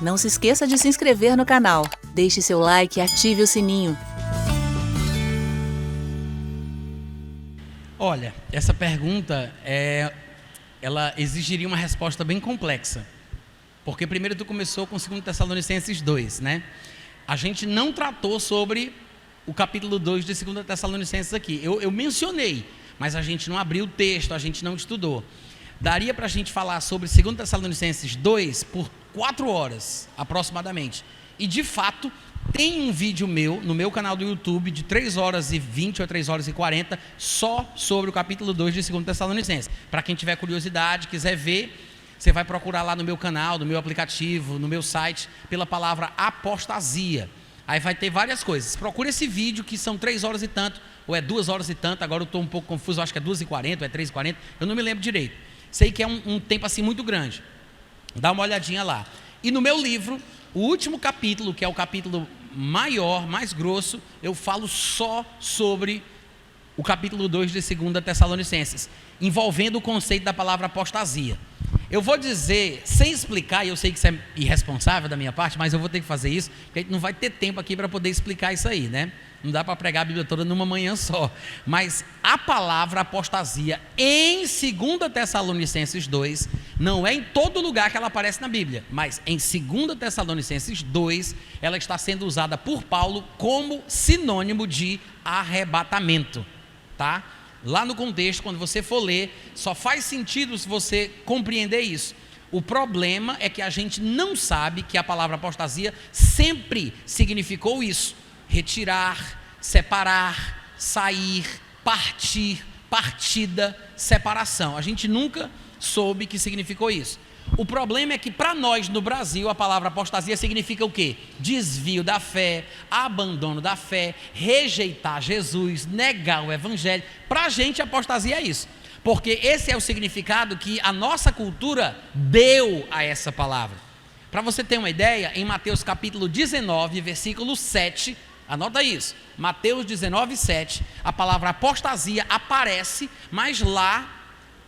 Não se esqueça de se inscrever no canal. Deixe seu like e ative o sininho. Olha, essa pergunta ela exigiria uma resposta bem complexa. Porque primeiro tu começou com 2 Tessalonicenses 2, né? A gente não tratou sobre o capítulo 2 de 2 Tessalonicenses aqui. Eu mencionei, mas a gente não abriu o texto, a gente não estudou. Daria para a gente falar sobre 2 Tessalonicenses 2 por 4 horas, aproximadamente. E de fato, tem um vídeo meu, no meu canal do YouTube, de 3 horas e 20 ou 3 horas e 40, só sobre o capítulo 2 de 2 Tessalonicenses. Para quem tiver curiosidade, quiser ver, você vai procurar lá no meu canal, no meu aplicativo, no meu site, pela palavra apostasia. Aí vai ter várias coisas. Procura esse vídeo, que são 3 horas e tanto, ou é 2 horas e tanto, agora eu estou um pouco confuso, acho que é 2h40 ou é 3h40, eu não me lembro direito. Sei que é um tempo assim muito grande. Dá uma olhadinha lá. E no meu livro, o último capítulo, que é o capítulo maior, mais grosso, eu falo só sobre o capítulo 2 de 2 Tessalonicenses, envolvendo o conceito da palavra apostasia. Eu vou dizer, sem explicar, e eu sei que isso é irresponsável da minha parte, mas eu vou ter que fazer isso, porque a gente não vai ter tempo aqui para poder explicar isso aí, né? Não dá para pregar a Bíblia toda numa manhã só. Mas a palavra apostasia em 2 Tessalonicenses 2, não é em todo lugar que ela aparece na Bíblia, mas em 2 Tessalonicenses 2, ela está sendo usada por Paulo como sinônimo de arrebatamento, tá? Lá no contexto, quando você for ler, só faz sentido se você compreender isso. O problema é que a gente não sabe que a palavra apostasia sempre significou isso: retirar, separar, sair, partir, partida, separação. A gente nunca soube que significou isso. O problema é que para nós no Brasil a palavra apostasia significa o quê? Desvio da fé, abandono da fé, rejeitar Jesus, negar o evangelho. Para a gente apostasia é isso, porque esse é o significado que a nossa cultura deu a essa palavra. Para você ter uma ideia, em Mateus capítulo 19, versículo 7, anota isso, Mateus 19, 7, a palavra apostasia aparece, mas lá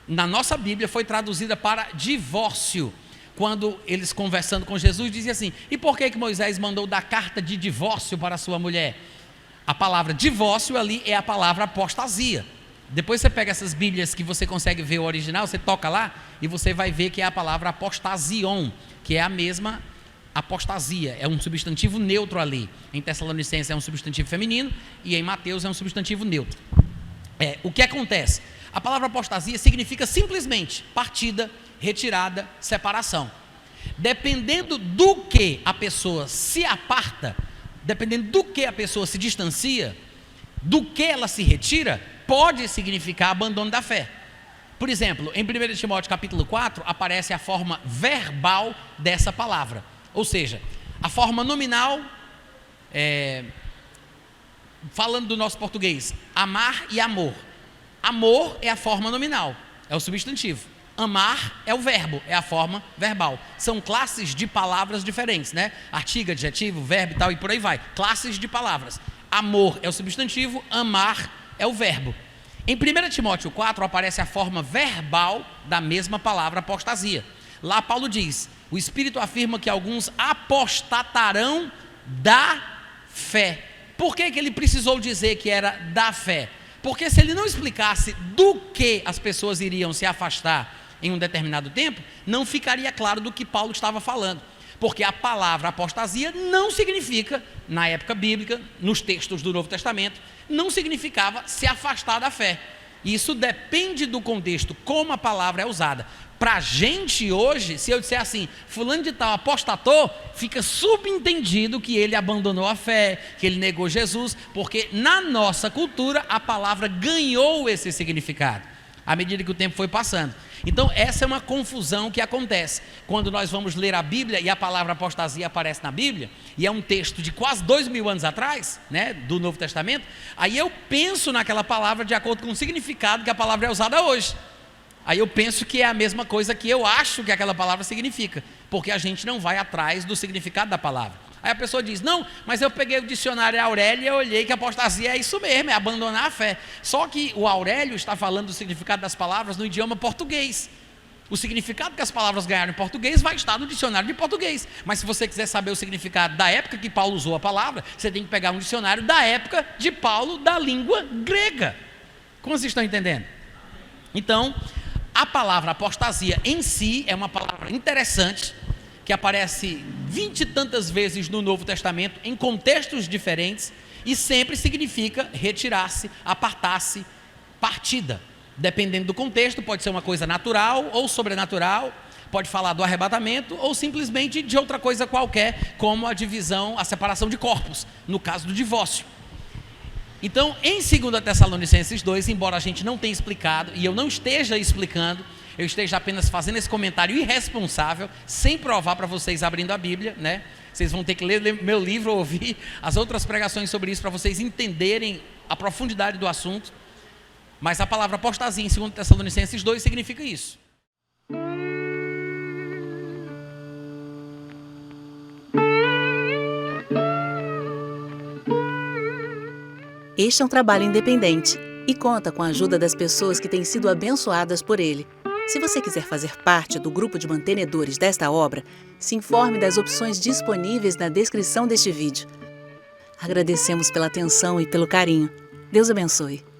na nossa Bíblia foi traduzida para divórcio. Quando eles, conversando com Jesus, diziam assim: e por que Moisés mandou dar carta de divórcio para a sua mulher? A palavra divórcio ali é a palavra apostasia. Depois você pega essas Bíblias que você consegue ver o original, você toca lá e você vai ver que é a palavra apostasion, que é a mesma apostasia, é um substantivo neutro ali. Em Tessalonicenses é um substantivo feminino e em Mateus é um substantivo neutro. O que acontece? A palavra apostasia significa simplesmente partida, retirada, separação. Dependendo do que a pessoa se aparta, dependendo do que a pessoa se distancia, do que ela se retira, pode significar abandono da fé. Por exemplo, em 1 Timóteo capítulo 4, aparece a forma verbal dessa palavra. Ou seja, a forma nominal, falando do nosso português, amar e amor. Amor é a forma nominal, é o substantivo. Amar é o verbo, é a forma verbal. São classes de palavras diferentes, né? Artigo, adjetivo, verbo e tal, e por aí vai. Classes de palavras. Amor é o substantivo, amar é o verbo. Em 1 Timóteo 4 aparece a forma verbal da mesma palavra apostasia. Lá Paulo diz: o Espírito afirma que alguns apostatarão da fé. Por que ele precisou dizer que era da fé? Porque se ele não explicasse do que as pessoas iriam se afastar em um determinado tempo, não ficaria claro do que Paulo estava falando. Porque a palavra apostasia não significa, na época bíblica, nos textos do Novo Testamento, não significava se afastar da fé. Isso depende do contexto, como a palavra é usada. Para a gente hoje, se eu disser assim, fulano de tal apostatou, fica subentendido que ele abandonou a fé, que ele negou Jesus, porque na nossa cultura a palavra ganhou esse significado, à medida que o tempo foi passando. Então essa é uma confusão que acontece, quando nós vamos ler a Bíblia e a palavra apostasia aparece na Bíblia, e é um texto de quase 2000 anos atrás, né, do Novo Testamento, aí eu penso naquela palavra de acordo com o significado que a palavra é usada hoje. Aí eu penso que é a mesma coisa que eu acho que aquela palavra significa, porque a gente não vai atrás do significado da palavra. Aí a pessoa diz: não, mas eu peguei o dicionário Aurélio e eu olhei que apostasia é isso mesmo, é abandonar a fé. Só que o Aurélio está falando do significado das palavras no idioma português. O significado que as palavras ganharam em português vai estar no dicionário de português. Mas se você quiser saber o significado da época que Paulo usou a palavra, você tem que pegar um dicionário da época de Paulo da língua grega. Como vocês estão entendendo? Então, a palavra apostasia em si é uma palavra interessante, que aparece 20 e tantas vezes no Novo Testamento, em contextos diferentes, e sempre significa retirar-se, apartar-se, partida. Dependendo do contexto, pode ser uma coisa natural ou sobrenatural, pode falar do arrebatamento ou simplesmente de outra coisa qualquer, como a divisão, a separação de corpos, no caso do divórcio. Então, em 2 Tessalonicenses 2, embora a gente não tenha explicado, e eu não esteja explicando, eu esteja apenas fazendo esse comentário irresponsável, sem provar para vocês abrindo a Bíblia, né? Vocês vão ter que ler meu livro ou ouvir as outras pregações sobre isso para vocês entenderem a profundidade do assunto. Mas a palavra apostasia em 2 Tessalonicenses 2 significa isso. Este é um trabalho independente e conta com a ajuda das pessoas que têm sido abençoadas por ele. Se você quiser fazer parte do grupo de mantenedores desta obra, se informe das opções disponíveis na descrição deste vídeo. Agradecemos pela atenção e pelo carinho. Deus abençoe.